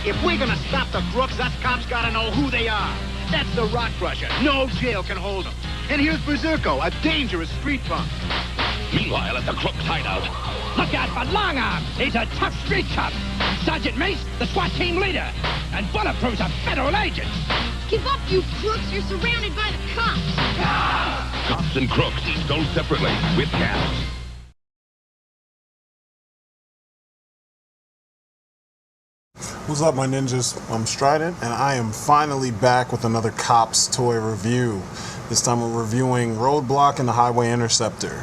If we're gonna stop the crooks, us cops gotta know who they are. That's the rock crusher. No jail can hold him. And here's Berserko, a dangerous street punk. Meanwhile, at the Crook's hideout. Look out for Long Arm. He's a tough street cop. Sergeant Mace, the SWAT team leader. And Bulletproof's a federal agent. Give up, you crooks. You're surrounded by the cops. Cops and crooks sold separately with caps. What's up, my ninjas? I'm Strident, and I am finally back with another Cops toy review. This time we're reviewing Roadblock and the Highway Interceptor.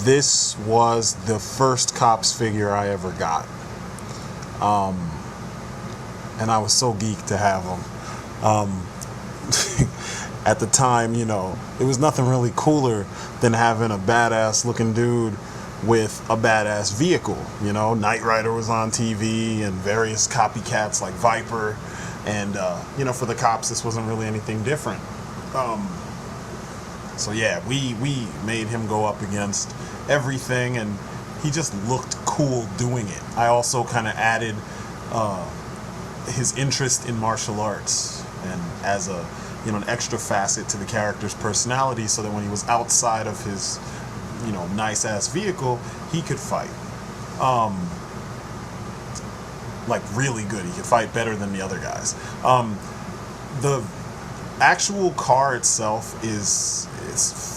This was the first Cops figure I ever got. And I was so geeked to have them. At the time, you know, it was nothing really cooler than having a badass looking dude with a badass vehicle. You know, Knight Rider was on TV and various copycats like Viper, and you know, for the cops this wasn't really anything different. So yeah, we made him go up against everything, and he just looked cool doing it. I also kind of added his interest in martial arts, and as a, you know, an extra facet to the character's personality, so that when he was outside of his, you know, nice ass vehicle, he could fight. Like really good. He could fight better than the other guys. The actual car itself is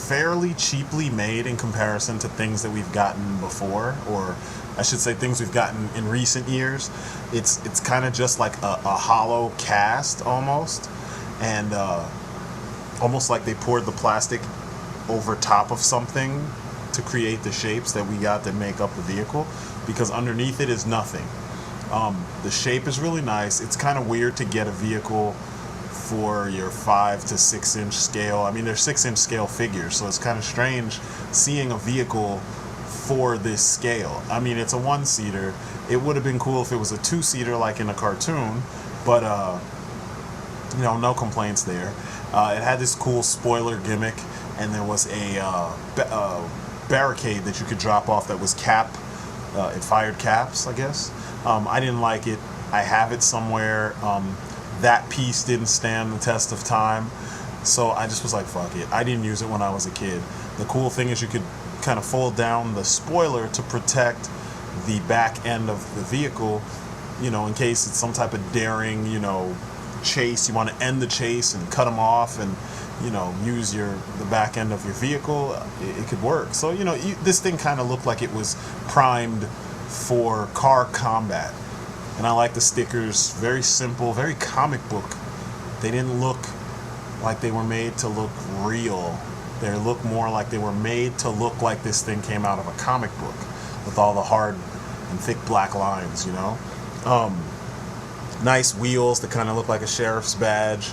fairly cheaply made in comparison to things that we've gotten before, or I should say things we've gotten in recent years. It's kind of just like a hollow cast almost, and almost like they poured the plastic over top of something to create the shapes that we got that make up the vehicle, because underneath it is nothing. The shape is really nice. It's kind of weird to get a vehicle for your 5 to 6 inch scale. I mean, they're 6 inch scale figures, so it's kind of strange seeing a vehicle for this scale. I mean, it's a 1-seater. It would have been cool if it was a 2-seater like in a cartoon, but you know, no complaints there. It had this cool spoiler gimmick, and there was a barricade that you could drop off that was cap. It fired caps, I guess. I didn't like it. I have it somewhere. That piece didn't stand the test of time, so I just was like, fuck it. I didn't use it when I was a kid. The cool thing is you could kind of fold down the spoiler to protect the back end of the vehicle, you know, in case it's some type of daring, you know, chase. You want to end the chase and cut them off, and you know, use the back end of your vehicle. It could work. So, you know, this thing kind of looked like it was primed for car combat. And I like the stickers. Very simple, very comic book. They didn't look like they were made to look real. They look more like they were made to look like this thing came out of a comic book with all the hard and thick black lines, you know. Nice wheels that kind of look like a sheriff's badge.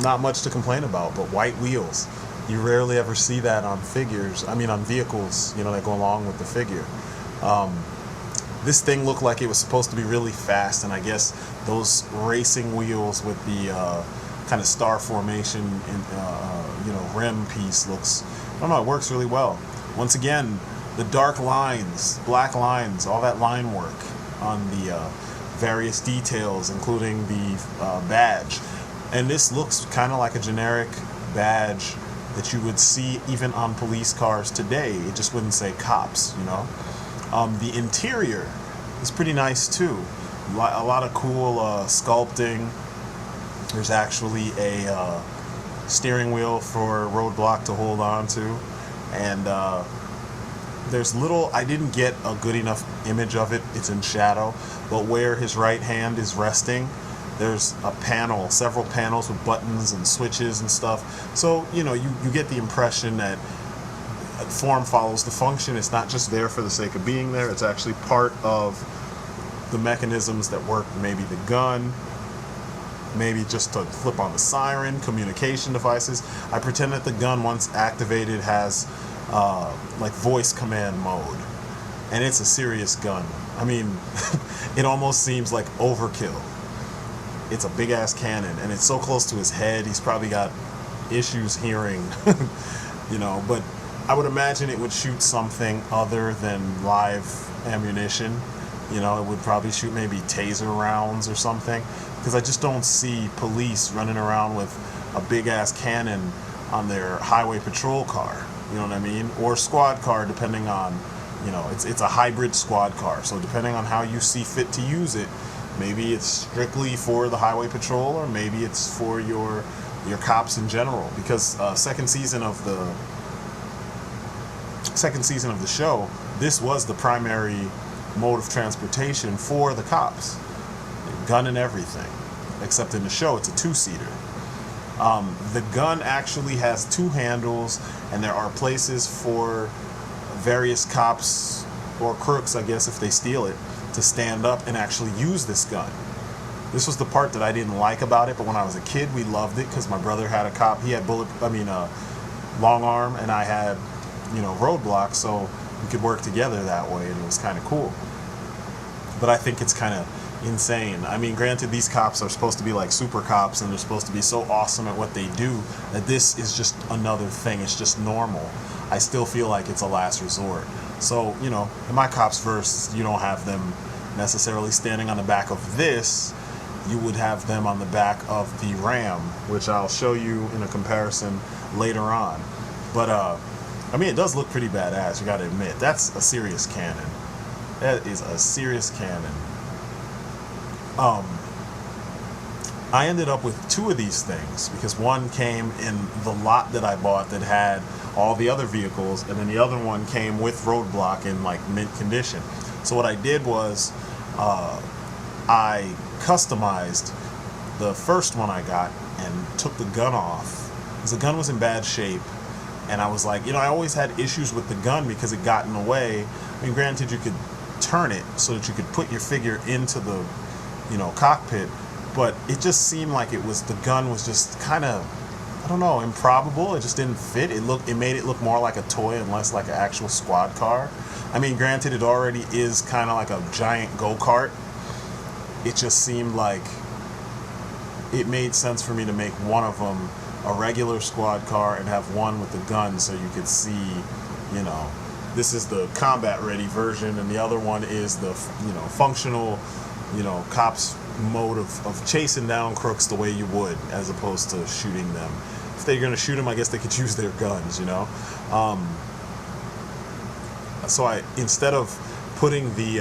Not much to complain about, but white wheels. You rarely ever see that on figures. I mean, on vehicles, you know, that go along with the figure. This thing looked like it was supposed to be really fast, and I guess those racing wheels with the kind of star formation and you know, rim piece looks, I don't know, it works really well. Once again, the dark lines, black lines, all that line work on the various details, including the badge. And this looks kind of like a generic badge that you would see even on police cars today. It just wouldn't say cops, you know. The interior is pretty nice too. A lot of cool sculpting. There's actually a steering wheel for Roadblock to hold on to, and there's little, I didn't get a good enough image of it, it's in shadow, but where his right hand is resting, there's a panel, several panels with buttons and switches and stuff. So, you know, you get the impression that form follows the function. It's not just there for the sake of being there. It's actually part of the mechanisms that work. Maybe the gun, maybe just to flip on the siren, communication devices. I pretend that the gun, once activated, has like voice command mode, and it's a serious gun. I mean, it almost seems like overkill. It's a big ass cannon, and it's so close to his head. He's probably got issues hearing, you know, but I would imagine it would shoot something other than live ammunition. You know, it would probably shoot maybe taser rounds or something, because I just don't see police running around with a big-ass cannon on their highway patrol car, you know what I mean? Or squad car, depending on, you know, it's a hybrid squad car, so depending on how you see fit to use it, maybe it's strictly for the highway patrol, or maybe it's for your cops in general, because second season of the show, this was the primary mode of transportation for the cops, gun and everything, except in the show it's a two-seater. The gun actually has two handles, and there are places for various cops or crooks, I guess, if they steal it, to stand up and actually use this gun. This was the part that I didn't like about it, but when I was a kid, we loved it because my brother had a cop. He had long arm, and I had, Roadblock, so we could work together that way, and it was kind of cool. But I think it's kind of insane. I mean, granted, these cops are supposed to be like super cops, and they're supposed to be so awesome at what they do that this is just another thing. It's just normal. I still feel like it's a last resort. So, in my cops verse, you don't have them necessarily standing on the back of this. You would have them on the back of the Ram, which I'll show you in a comparison later on. But, it does look pretty badass, you gotta admit. That's a serious cannon. That is a serious cannon. I ended up with two of these things because one came in the lot that I bought that had all the other vehicles, and then the other one came with Roadblock in like mint condition. So what I did was I customized the first one I got and took the gun off because the gun was in bad shape, and I was like, I always had issues with the gun because it got in the way. I mean, granted, you could turn it so that you could put your figure into the cockpit, but it just seemed like the gun was just kind of, I don't know, improbable. It just didn't fit. It made it look more like a toy and less like an actual squad car. I mean, granted, it already is kind of like a giant go-kart. It just seemed like it made sense for me to make one of them a regular squad car and have one with the gun, so you could see, this is the combat ready version, and the other one is the, functional, cops mode of chasing down crooks the way you would, as opposed to shooting them. If they're going to shoot them, I guess they could use their guns, So instead of putting the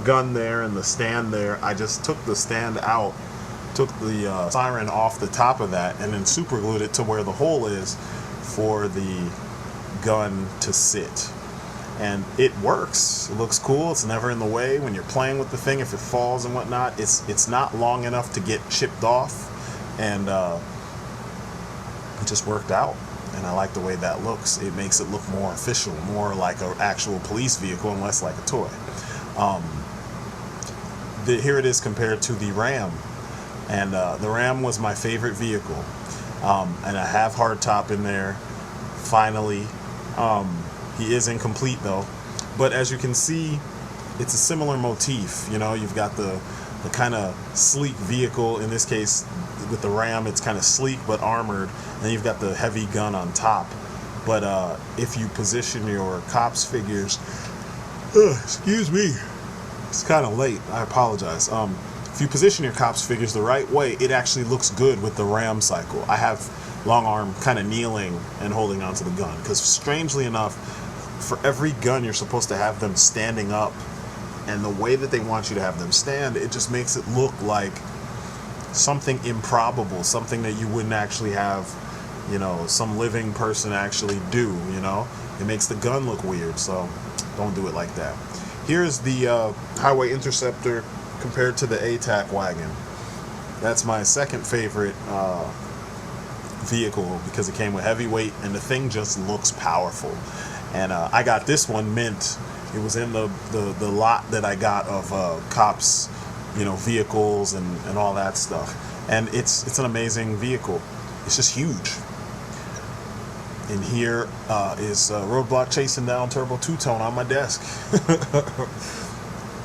gun there and the stand there, I just took the stand out, took the siren off the top of that, and then super glued it to where the hole is for the gun to sit. And it works. It looks cool. It's never in the way when you're playing with the thing. If it falls and whatnot, it's not long enough to get chipped off, and it just worked out. And I like the way that looks. It makes it look more official, more like an actual police vehicle and less like a toy. Here it is compared to the Ram, and the Ram was my favorite vehicle, and I have hardtop in there finally. He is incomplete though, but as you can see, it's a similar motif. You've got the kind of sleek vehicle. In this case, with the Ram, it's kind of sleek but armored, and then you've got the heavy gun on top. But if you position your cops figures, excuse me, it's kind of late, I apologize. If you position your cops figures the right way, it actually looks good with the Ram cycle. I have long arm kind of kneeling and holding onto the gun, because strangely enough, for every gun you're supposed to have them standing up, and the way that they want you to have them stand, it just makes it look like something improbable, something that you wouldn't actually have some living person actually do. It makes the gun look weird, so don't do it like that. Here's the highway interceptor compared to the ATAC wagon. That's my second favorite vehicle because it came with heavyweight, and the thing just looks powerful. And I got this one mint. It was in the lot that I got of cops, vehicles and all that stuff. And it's an amazing vehicle. It's just huge. And here is Roadblock chasing down Turbo Two-Tone on my desk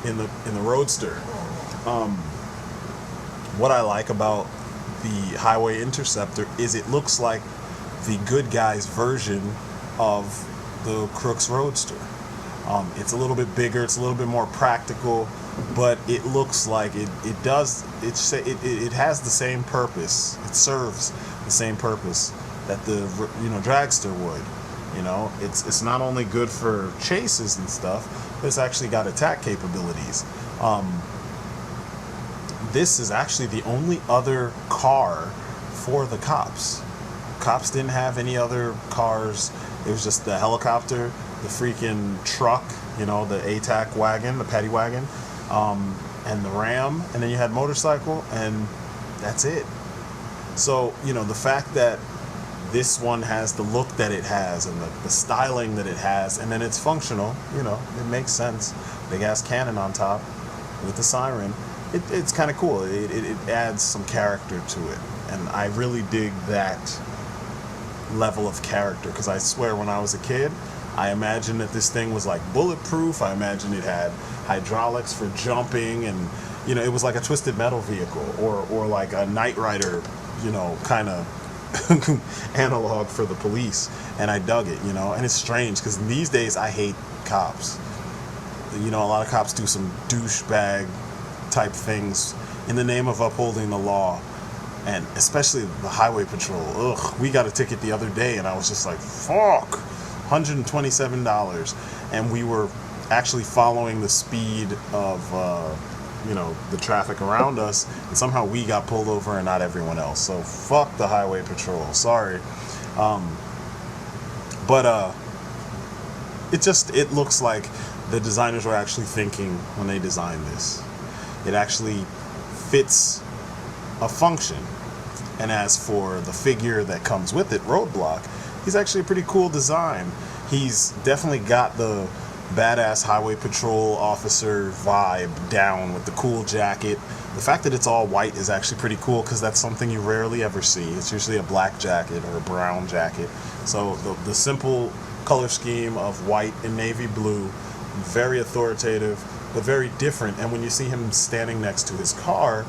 in the Roadster. What I like about the Highway Interceptor is it looks like the good guy's version of the Crooks Roadster. It's a little bit bigger, it's a little bit more practical, but it looks like it has the same purpose. It serves the same purpose that the dragster would. It's not only good for chases and stuff, but it's actually got attack capabilities. This is actually the only other car for the cops. Cops didn't have any other cars. It was just the helicopter, the freaking truck, the ATAC wagon, the paddy wagon, and the Ram, and then you had motorcycle, and that's it. So, the fact that this one has the look that it has and the styling that it has, and then it's functional, it makes sense. Big ass cannon on top with the siren. It's kind of cool. It adds some character to it, and I really dig that level of character, because I swear when I was a kid, I imagined that this thing was like bulletproof. I imagined it had hydraulics for jumping, and it was like a Twisted Metal vehicle, or like a Knight Rider, kind of analog for the police, and I dug it, and it's strange because these days I hate cops. A lot of cops do some douchebag type things in the name of upholding the law, and especially the highway patrol. Ugh, we got a ticket the other day, and I was just like, fuck, $127, and we were actually following the speed of the traffic around us, and somehow we got pulled over and not everyone else. So fuck the highway patrol, sorry. But it looks like the designers were actually thinking when they designed this. It actually fits a function. And as for the figure that comes with it, Roadblock, he's actually a pretty cool design. He's definitely got the badass highway patrol officer vibe down with the cool jacket. The fact that it's all white is actually pretty cool, because that's something you rarely ever see. It's usually a black jacket or a brown jacket. So the simple color scheme of white and navy blue, very authoritative, but very different. And when you see him standing next to his car,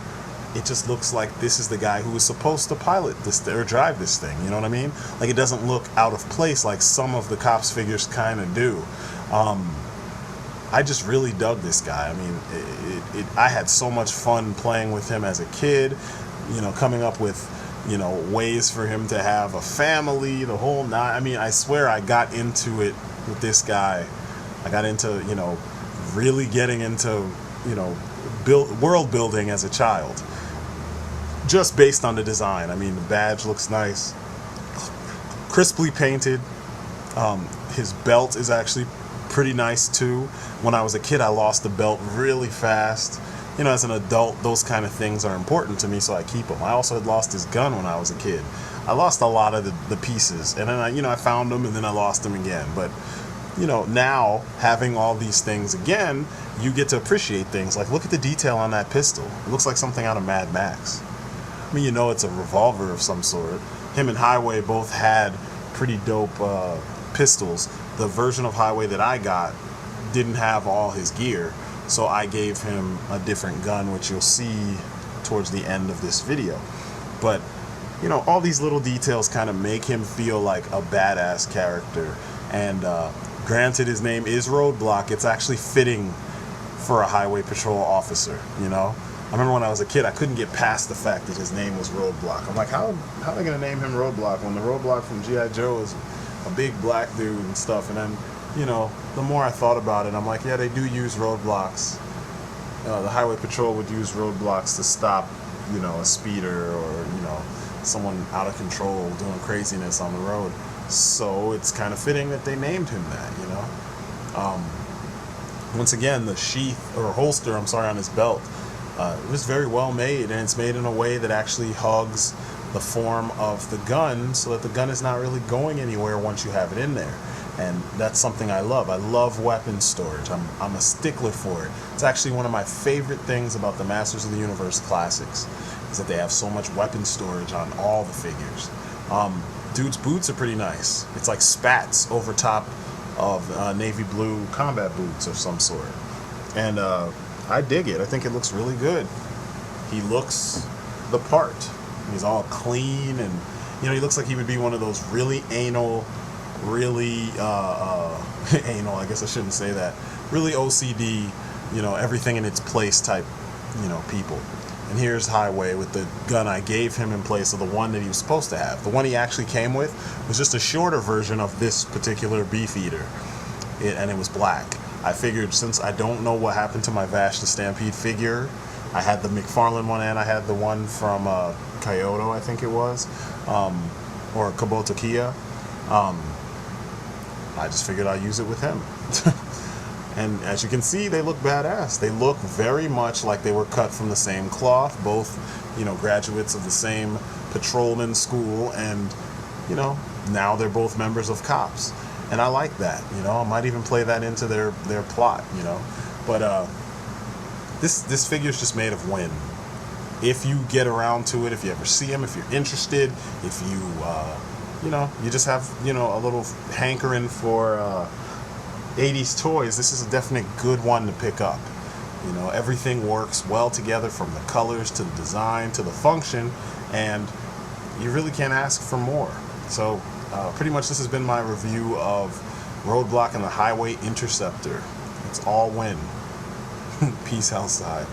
it just looks like this is the guy who was supposed to pilot this or drive this thing. You know what I mean? Like, it doesn't look out of place like some of the cops figures kind of do. I just really dug this guy. I mean, I had so much fun playing with him as a kid, coming up with, ways for him to have a family, the whole nine. I mean, I swear I got into it with this guy. I got into, really getting into, world building as a child. Just based on the design. I mean, the badge looks nice. Crisply painted. His belt is actually pretty nice too. When I was a kid, I lost the belt really fast. As an adult, those kind of things are important to me, so I keep them. I also had lost his gun when I was a kid. I lost a lot of the pieces, and then I found them, and then I lost them again. But now having all these things again, you get to appreciate things. Like, look at the detail on that pistol. It looks like something out of Mad Max. I mean, it's a revolver of some sort. Him and Highway both had pretty dope pistols. The version of Highway that I got didn't have all his gear, so I gave him a different gun, which you'll see towards the end of this video. But, all these little details kind of make him feel like a badass character. And granted, his name is Roadblock. It's actually fitting for a highway patrol officer, I remember when I was a kid, I couldn't get past the fact that his name was Roadblock. I'm like, how are they going to name him Roadblock when the Roadblock from G.I. Joe is a big black dude and stuff? And then, the more I thought about it, I'm like, yeah, they do use roadblocks. The highway patrol would use roadblocks to stop, a speeder or, someone out of control doing craziness on the road. So it's kind of fitting that they named him that, Once again, the sheath or holster, on his belt, it was very well made, and it's made in a way that actually hugs the form of the gun, so that the gun is not really going anywhere once you have it in there. And that's something I love. I love weapon storage. I'm a stickler for it. It's actually one of my favorite things about the Masters of the Universe classics, is that they have so much weapon storage on all the figures. Dude's boots are pretty nice. It's like spats over top of navy blue combat boots of some sort. And I dig it. I think it looks really good. He looks the part. He's all clean, and he looks like he would be one of those really anal really anal, I guess I shouldn't say that, really OCD, you know, everything in its place type, you know, people. And here's Highway with the gun I gave him in place of the one that he was supposed to have. The one he actually came with was just a shorter version of this particular Beef Eater, and it was black. I figured since I don't know what happened to my Vash the Stampede figure, I had the McFarlane one and I had the one from Kyoto, I think it was, or Kubota Kia. I just figured I'd use it with him. And as you can see, they look badass. They look very much like they were cut from the same cloth, both, you know, graduates of the same patrolman school, and, you know, now they're both members of C.O.P.S. And I like that, you know. I might even play that into their plot, you know. But this figure's just made of wind. If you get around to it, if you ever see him, if you're interested, if you, you know, you just have, you know, a little hankering for 80s toys, this is a definite good one to pick up. You know, everything works well together, from the colors to the design to the function, and you really can't ask for more. So pretty much this has been my review of Roadblock and the Highway Interceptor. It's all win. Peace outside.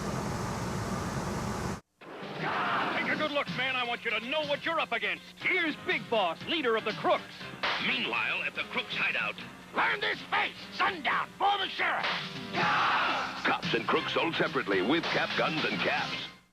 Take a good look, man. I want you to know what you're up against. Here's Big Boss, leader of the Crooks. Meanwhile, at the Crooks' hideout, Learn this face. Sundown for the sheriff. C.O.P.S and Crooks sold separately with cap guns and caps.